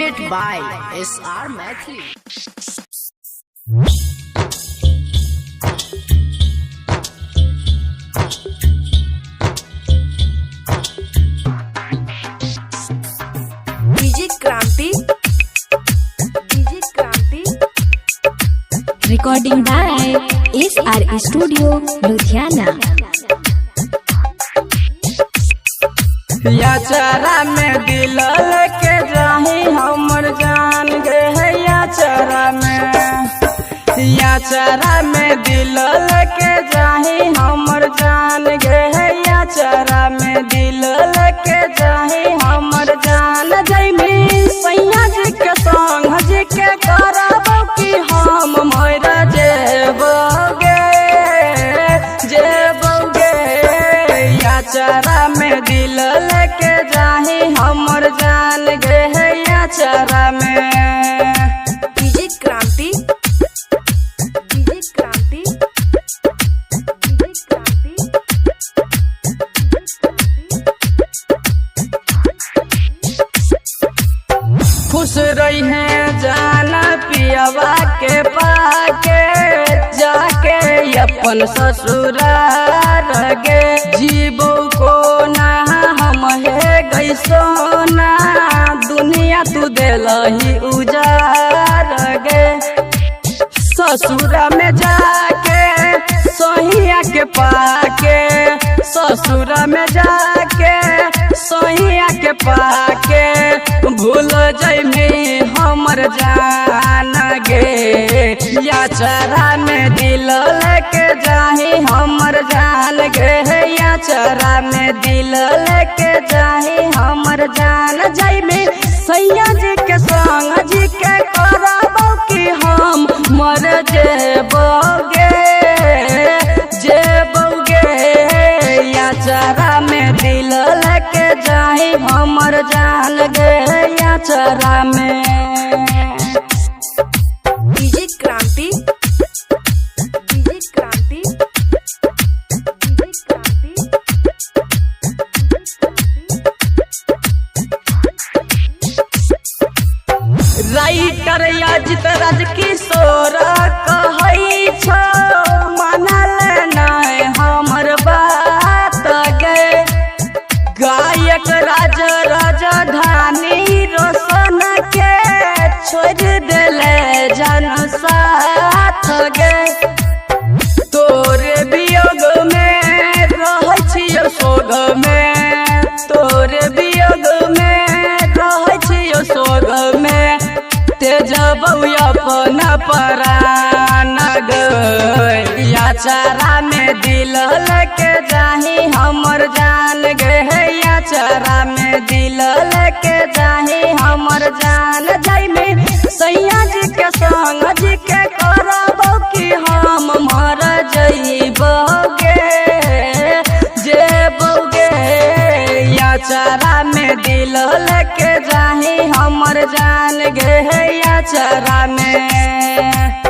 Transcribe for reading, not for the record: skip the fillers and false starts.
presented by SR Mathli. DJ Kranti, recording by SR Studio, Ludhiana. या चरा में दिल लेके जाही हमर जान गे है या चरा में दिल लेके जाही हमर जान गे है या चरा में दिल लेके जाही हमर जान जैमी सैया जी के संग जी के करबो कि हम मर जेबोगे या चरा में दिल लेके जाही हमर जान गे है या चरा में। DJ Kranti, खुश रही है जाना पियावा के पाके जाके अपन ससुराल गे जीवो को ना हम है गई सोना दुनिया तू दिलही उजार गे ससुरा में जाके सोहिया के पाके ससुरा में जाके सोहिया के पाके भूल जैमी हमर जान गे या चरा में दिल लेके जाही हमर जान गे या चरा में दिल लेके जाही हमर जान जैमी सैया जी के संग जी के करबो कि हम मर जेबोगे या चरा में दिल लेके जाही हमर जान गे या चरा में। DJ Kranti, writer Ajit Raj Kishore कहै छो मानल नहीं हमर बात गे गायक राजधानी रोशन के छोड़ दिले जन साथ गे तोरे वियोग में रहै छियो सोग में तोरे वियोग में रहै छियो सोग में तेजबौ अपना परान गे या चरा में दिल लेके जाही हमर जान गे या चरा में दिल लेके जाही हमर जान जैमी सैया जी के संग जी के करबो कि हम मर जइबोगे या चरा में दिल लेके जाही हमर जान गे या चरा में।